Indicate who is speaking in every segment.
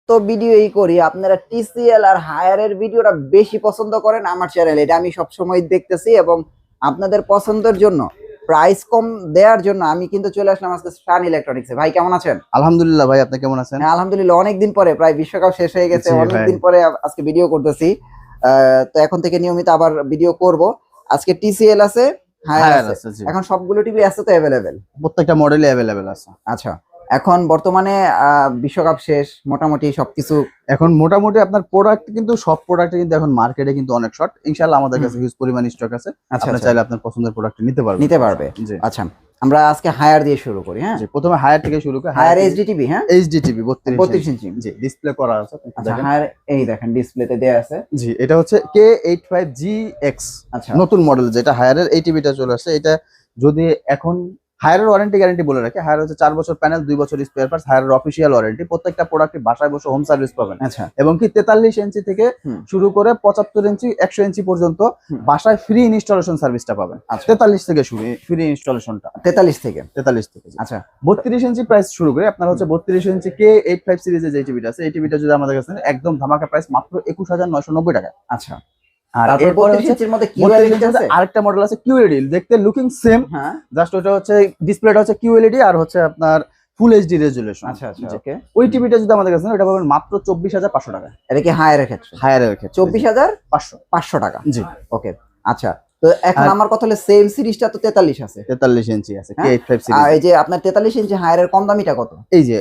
Speaker 1: তো ভিডিও এই করি, আপনারা টিসিএল আর হায়ারের ভিডিওটা বেশি পছন্দ করেন আমার চ্যানেলে, এটা আমি সব সময় দেখতেছি। এবং আপনাদের পছন্দের জন্য প্রাইস কম দেওয়ার জন্য আমি কিন্তু চলে আসলাম আজকে শান ইলেকট্রনিক্সে। ভাই কেমন আছেন?
Speaker 2: আলহামদুলিল্লাহ ভাই, আপনি কেমন আছেন?
Speaker 1: হ্যাঁ আলহামদুলিল্লাহ, অনেকদিন পরে, প্রায় বিশ্বকাপ শেষ হয়ে গেছে,
Speaker 2: জি ভাই।
Speaker 1: অনেকদিন পরে আজকে ভিডিও করতেছি। তো এখন থেকে নিয়মিত আবার ভিডিও করব। আজকে টিসিএল আছে, হায়ার
Speaker 2: হায়ার
Speaker 1: আছে।
Speaker 2: আছে, জি।
Speaker 1: এখন সবগুলো টিভি আছে তো অ্যাভেলেবেল?
Speaker 2: প্রত্যেকটা মডেলই अवेलेबल আছে।
Speaker 1: আচ্ছা, এখন বর্তমানে বিশ্বকাপ শেষ, মোটামুটি সবকিছু
Speaker 2: এখন মোটামুটি আপনার প্রোডাক্ট কিন্তু সব প্রোডাক্টে কিন্তু এখন মার্কেটে কিন্তু অনেক শর্ট। ইনশাআল্লাহ আমাদের কাছে হিউজ পরিমাণ স্টক আছে।
Speaker 1: আচ্ছা
Speaker 2: আপনি
Speaker 1: আচ্ছা
Speaker 2: চাইলে আপনার পছন্দের প্রোডাক্ট
Speaker 1: নিতে পারবে।
Speaker 2: জি।
Speaker 1: আচ্ছা, আমরা আজকে হায়ার দিয়ে শুরু করি। হ্যাঁ,
Speaker 2: জি, প্রথমে হায়ার থেকে শুরু করি।
Speaker 1: Haier HD TV. হ্যাঁ,
Speaker 2: এইচডি টিভি
Speaker 1: 32 ইঞ্চি।
Speaker 2: জি, ডিসপ্লে করা আছে।
Speaker 1: আচ্ছা, হায়ার এই দেখেন ডিসপ্লেতে দেয়া আছে।
Speaker 2: জি, এটা হচ্ছে K85GX
Speaker 1: আচ্ছা,
Speaker 2: নতুন মডেল, যেটা হায়ারের এই টিভিটা চলে আসছে। এটা যদি এখন হায়ারের ওয়ারেন্টি গ্যারান্টি বলে রাখে, হায়ার হচ্ছে 4 বছর প্যানেল, 2 বছর স্পেয়ার পার্টস, হায়ারের অফিসিয়াল ওয়ারেন্টি। প্রত্যেকটা প্রোডাক্টে বাসায় বসে হোম সার্ভিস পাবেন।
Speaker 1: আচ্ছা,
Speaker 2: এবং কি 43 ইঞ্চি থেকে শুরু করে 75 ইঞ্চি 100 ইঞ্চি পর্যন্ত বাসায় ফ্রি ইনস্টলেশন সার্ভিসটা পাবেন।
Speaker 1: আচ্ছা,
Speaker 2: 43 থেকে শুরু ফ্রি ইনস্টলেশনটা,
Speaker 1: 43 থেকে।
Speaker 2: 43 থেকে।
Speaker 1: আচ্ছা,
Speaker 2: 32 ইঞ্চি প্রাইস শুরু করে আপনার হচ্ছে 32 ইঞ্চি K85 সিরিজের যে টিভিটা আছে, এই টিভিটা যদি আমাদের কাছে একদম ধামাকা প্রাইস মাত্র 21990 টাকা।
Speaker 1: আচ্ছা,
Speaker 2: আর
Speaker 1: তারপর
Speaker 2: এরপরে
Speaker 1: 32 ইঞ্চির মধ্যে QLED আছে।
Speaker 2: আরেকটা মডেল আছে QLED, দেখতে লুকিং সেম,
Speaker 1: হ্যাঁ,
Speaker 2: জাস্ট ওটা হচ্ছে ডিসপ্লেটা হচ্ছে QLED আর হচ্ছে আপনার ফুল এইচডি রেজুলেশন।
Speaker 1: আচ্ছা আচ্ছা, ওকে।
Speaker 2: ওই টিভিটা যদি আমাদের কাছে ওটা পাবেন মাত্র 24500 টাকা।
Speaker 1: এটা কি হায়ারের ক্ষেত্রে?
Speaker 2: হায়ারের ক্ষেত্রে
Speaker 1: 24500 টাকা।
Speaker 2: জি।
Speaker 1: ওকে, আচ্ছা। তো এখন
Speaker 2: আর
Speaker 1: আমার কথা হলো সেম সিরিজটা তো 43 আছে।
Speaker 2: 43 ইঞ্চি আছে
Speaker 1: হ্যাঁ?
Speaker 2: K85
Speaker 1: আর
Speaker 2: সিরিজ।
Speaker 1: এই যে আপনার 43 ইঞ্চি হায়ারের কম দামিটা কত?
Speaker 2: এই যে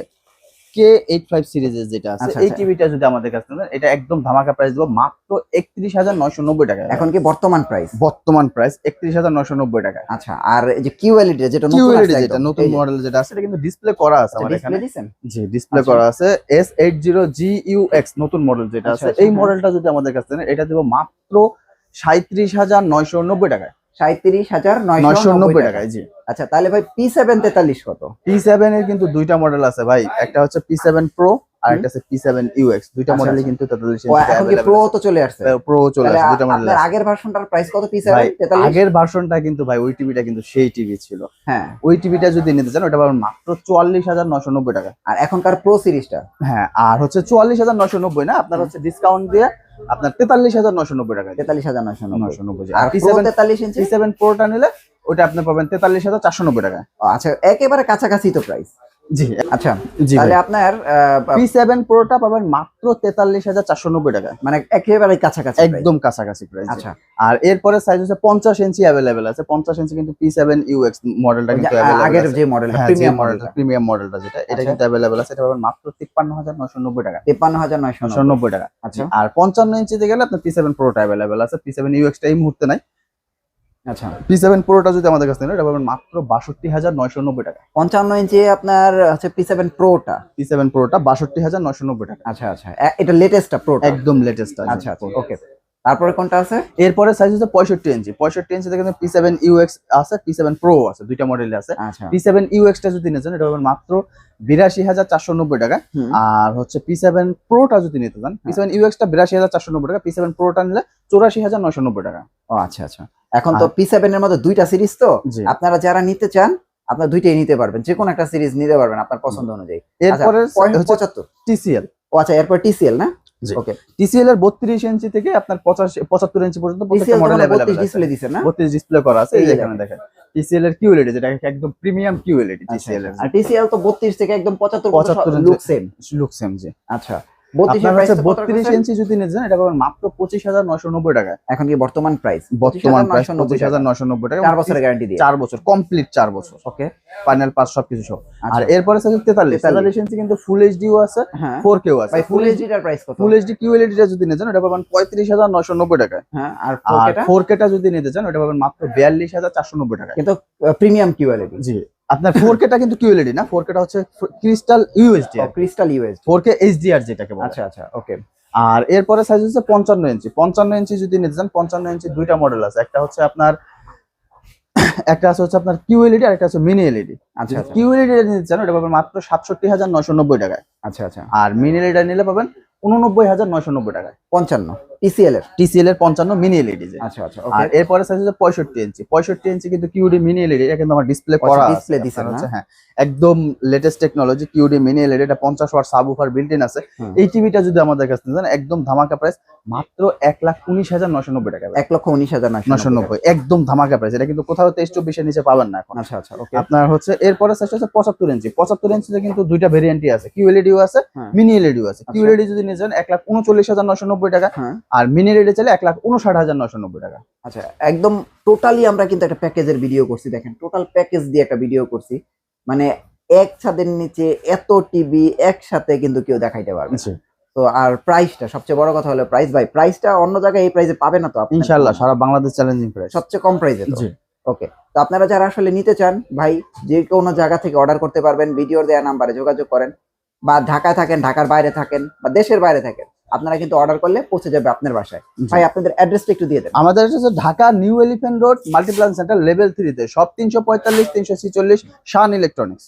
Speaker 2: K85 সিরিজের যেটা আছে,
Speaker 1: আচ্ছা,
Speaker 2: এই
Speaker 1: আচ্ছা।
Speaker 2: টিভিটা যদি আমাদের কাছে নেন, এটা একদম ধামাকা প্রাইস দেবো মাত্র 31990 টাকা।
Speaker 1: এখন কি বর্তমান প্রাইস?
Speaker 2: বর্তমান প্রাইস 31990 টাকা।
Speaker 1: আচ্ছা, আর এই যে QLED যেটা নতুন
Speaker 2: QLED
Speaker 1: আছে,
Speaker 2: যেটা নতুন মডেল যেটা আছে, এটা কিন্তু ডিসপ্লে করা আছে আমাদের
Speaker 1: ডিসপ্লে
Speaker 2: এখানে।
Speaker 1: দিবেন?
Speaker 2: জি, ডিসপ্লে
Speaker 1: আচ্ছা।
Speaker 2: করা আছে S80GUX নতুন মডেল যেটা
Speaker 1: আচ্ছা,
Speaker 2: আছে,
Speaker 1: আচ্ছা,
Speaker 2: এই
Speaker 1: হ্যাঁ।
Speaker 2: মডেলটা যদি আমাদের কাছে নেন, এটা দেবো মাত্র 37990 টাকায়।
Speaker 1: 37990 টাকা।
Speaker 2: টাকায়, জি।
Speaker 1: আচ্ছা, তাহলে ভাই P7 43 কত?
Speaker 2: P7 এর কিন্তু দুইটা মডেল আছে ভাই, একটা হচ্ছে P7 Pro আর একটা আছে P7 UX। দুইটা
Speaker 1: আচ্ছা,
Speaker 2: মডেলই
Speaker 1: আচ্ছা।
Speaker 2: কিন্তু 43
Speaker 1: ও,
Speaker 2: ইঞ্চি
Speaker 1: এখন কি প্রো তো চলে আসছে?
Speaker 2: প্রো চলে
Speaker 1: তাহলে
Speaker 2: আসছে, দুইটা মডেল
Speaker 1: আপনার
Speaker 2: আছে।
Speaker 1: আগের ভার্সনটার প্রাইস কত? P7
Speaker 2: ভাই
Speaker 1: 43?
Speaker 2: আগের ভার্সনটা কিন্তু ভাই ওই টিভিটা কিন্তু সেই টিভি ছিল।
Speaker 1: হ্যাঁ,
Speaker 2: ওই টিভিটা যদি নিতে চান ওটা পাবেন মাত্র 44990 টাকা।
Speaker 1: আর এখনকার প্রো সিরিজটা?
Speaker 2: হ্যাঁ, আর হচ্ছে 44990 না, আপনার হচ্ছে ডিসকাউন্ট দিয়ে আপনার 43990 টাকা।
Speaker 1: 43990।
Speaker 2: আর
Speaker 1: আর
Speaker 2: P7
Speaker 1: প্রো 43 ইঞ্চি?
Speaker 2: P7 Proটা নিলে ওটা আপনি পাবেন 43490 টাকা।
Speaker 1: আচ্ছা, একেবারে কাছাকাছি তো প্রাইস।
Speaker 2: জি।
Speaker 1: আচ্ছা,
Speaker 2: জি,
Speaker 1: তাহলে আপনার
Speaker 2: P7 Proটা পাবেন মাত্র 43490 টাকা,
Speaker 1: মানে একেবারে কাছাকাছি price।
Speaker 2: একদম কাছাকাছি প্রাইস।
Speaker 1: আচ্ছা,
Speaker 2: আর এরপরে সাইজ হচ্ছে 50 ইঞ্চি अवेलेबल আছে। 50 ইঞ্চি কিন্তু P7 UX মডেলটা
Speaker 1: ওই যে
Speaker 2: কিন্তু अवेलेबल
Speaker 1: আগের
Speaker 2: আছে।
Speaker 1: যে মডেলটা,
Speaker 2: হ্যাঁ,
Speaker 1: প্রিমিয়াম
Speaker 2: মডেলটা, প্রিমিয়াম মডেলটা যেটা, এটা
Speaker 1: আচ্ছা।
Speaker 2: কিন্তু अवेलेबल আছে। এটা পাবেন মাত্র 53990 টাকা।
Speaker 1: 53990
Speaker 2: টাকা।
Speaker 1: আচ্ছা,
Speaker 2: আর 55 ইঞ্চিতে গেলে আপনার P7 Proটা अवेलेबल আছে। P7 UX টা এই মুহূর্তে নাই।
Speaker 1: আচ্ছা।
Speaker 2: P7 Proটা যদি আমাদের কাছে নেন, এটা পাবেন মাত্র 62990 টাকা।
Speaker 1: 55 ইঞ্চি আপনার হচ্ছে P7 প্রোটা।
Speaker 2: P7 Proটা 62990 টাকা।
Speaker 1: আচ্ছা আচ্ছা, এটা লেটেস্টটা প্রোটা?
Speaker 2: একদম লেটেস্ট।
Speaker 1: আচ্ছা আচ্ছা, ওকে। তারপরে কোনটা আছে?
Speaker 2: এরপরে সাইজ হচ্ছে 65 ইঞ্চি। 65 ইঞ্চি থেকে P7 UX আছে, P7 Pro আছে, দুইটা মডেলে আছে।
Speaker 1: আচ্ছা,
Speaker 2: P7 UX টা যদি নিতে চান, এটা পাবেন মাত্র 82490 টাকা। আর হচ্ছে P7 Proটা যদি নিতে চান, P7 UX টা 82490 টাকা, P7 Proটা নিলে 84990 টাকা।
Speaker 1: ও আচ্ছা আচ্ছা। এখন তো P7 এর মধ্যে দুইটা সিরিজ, তো আপনারা যারা নিতে চান আপনারা দুইটাই নিতে পারবেন, যে কোনো একটা সিরিজ নিতে পারবেন আপনার পছন্দ অনুযায়ী।
Speaker 2: এরপরে
Speaker 1: হচ্ছে
Speaker 2: 75 TCL।
Speaker 1: ও আচ্ছা, এরপর TCL না?
Speaker 2: ওকে, TCL এর 32 ইঞ্চি থেকে আপনার 75 ইঞ্চি পর্যন্ত প্রত্যেকটা মডেল अवेलेबल আছে।
Speaker 1: ডিসপ্লে দিবেন না?
Speaker 2: 32 ডিসপ্লে করা আছে, এই এখানে দেখেন। TCL এর QLED যেটা একদম প্রিমিয়াম QLED TCL এর।
Speaker 1: আর TCL তো 32 থেকে একদম 75 লুক সেম।
Speaker 2: লুক সেম, জি।
Speaker 1: আচ্ছা, 32 এর প্রাইস
Speaker 2: 32 ইঞ্চি যদি নিতে চান, এটা পাবেন মাত্র 25990 টাকা।
Speaker 1: এখন কি বর্তমান প্রাইস?
Speaker 2: বর্তমান প্রাইস 25990 টাকা।
Speaker 1: 4 বছরের গ্যারান্টি দিয়ে।
Speaker 2: 4 বছর কমপ্লিট, 4 বছর।
Speaker 1: ওকে,
Speaker 2: ফাইনাল পাস সবকিছু সব। আর এরপরে আছে 43 ইঞ্চি কিন্তু ফুল এইচডিও আছে, 4K ও আছে।
Speaker 1: ভাই ফুল এইচডি এর প্রাইস কত?
Speaker 2: ফুল এইচডি QLED টা যদি নিতে চান, এটা পাবেন 35990 টাকা।
Speaker 1: হ্যাঁ, আর
Speaker 2: 4K টা যদি নিতে চান, ওটা পাবেন মাত্র 42490 টাকা।
Speaker 1: কিন্তু প্রিমিয়াম QLED।
Speaker 2: জি, আপনার 4K টা কিন্তু QLED না, 4K টা হচ্ছে crystal UHD।
Speaker 1: Crystal UHD
Speaker 2: 4K HDR যেটাকে বলে।
Speaker 1: আচ্ছা আচ্ছা, ওকে।
Speaker 2: আর এরপরে সাইজ হচ্ছে 55 ইঞ্চি। 55 ইঞ্চি যদি নিতে চান, 55 ইঞ্চি দুইটা মডেল আছে। একটা হচ্ছে আপনার QLED আর একটা হচ্ছে মিনি LED।
Speaker 1: আচ্ছা আচ্ছা,
Speaker 2: QLED নিতে চান, ওটা পাবেন মাত্র 67990 টাকায়।
Speaker 1: আচ্ছা আচ্ছা।
Speaker 2: আর মিনি LED নিলে পাবেন 89990 টাকায়।
Speaker 1: 55 TCL এর।
Speaker 2: TCL এর 55 মিনি এলইডি।
Speaker 1: আচ্ছা আচ্ছা
Speaker 2: আর
Speaker 1: ওকে।
Speaker 2: এরপরে সাইজ হচ্ছে 65 ইঞ্চি। 65 ইঞ্চি কিন্তু কিউডি মিনি এলইডি, এটা কিন্তু আমার ডিসপ্লে করা আছে।
Speaker 1: ডিসপ্লে দিছেন
Speaker 2: আপনার
Speaker 1: না?
Speaker 2: হচ্ছে হ্যাঁ, একদম latest technology QD mini LED, এটা 50 ওয়াট সাবউফার বিল্ট ইন আছে।
Speaker 1: হুম।
Speaker 2: এই টিভিটা যদি আমাদের কাছে নেন একদম ধামাকা প্রাইস, মাত্র 1,19,990 টাকা।
Speaker 1: 1,19,990
Speaker 2: একদম ধামাকা প্রাইস। এটা কিন্তু কোথাও 23-24 এর নিচে পাবেন না এখন।
Speaker 1: আচ্ছা আচ্ছা ওকে।
Speaker 2: আপনার হচ্ছে এরপরে সাইজ হচ্ছে 75 ইঞ্চি। 75 ইঞ্চিতে কিন্তু দুইটা ভেরিয়েন্টই আছে, কিউএলইডিও আছে,
Speaker 1: হ্যাঁ।
Speaker 2: মিনি এলইডিও আছে।
Speaker 1: আচ্ছা।
Speaker 2: কিউএলইডি যদি নিয়ে যান 1,39,990 টাকা,
Speaker 3: হ্যাঁ।
Speaker 2: আর মিনি এলইডি চাইলে 1,59,990 টাকা।
Speaker 1: আচ্ছা একদম টোটালি আমরা কিন্তু একটা প্যাকেজের ভিডিও করছি, দেখেন টোটাল প্যাকেজ দিয়ে একটা ভিডিও করছি, মানে এক ছাদের নিচে এত টিভি একসাথে কিন্তু কেউ দেখাইতে পারবে না। তো আর প্রাইসটা সবচেয়ে বড় কথা হলো প্রাইস, ভাই প্রাইসটা অন্য জায়গায় এই প্রাইসে পাবে না তো আপনার?
Speaker 2: ইনশাআল্লাহ সারা বাংলাদেশ চ্যালেঞ্জিং প্রাইস।
Speaker 1: সবচেয়ে কম প্রাইসে তো।
Speaker 2: জি।
Speaker 1: ওকে, তো আপনারা যারা আসলে নিতে চান ভাই যে কোনো জায়গা থেকে অর্ডার করতে পারবেন, ভিডিওর দেওয়া নাম্বারে যোগাযোগ করেন, বা ঢাকায় থাকেন, ঢাকার বাইরে থাকেন, বা দেশের বাইরে থাকেন, আপনারা কিন্তু অর্ডার করলে পৌঁছে যাবে আপনার বাসায়। ভাই আপনাদের অ্যাড্রেসটা একটু দিয়ে দেন।
Speaker 2: আমাদের হচ্ছে Dhaka new elephant road Multiplan centre level 3 তে, সব 345 346 শান ইলেকট্রনিক্স।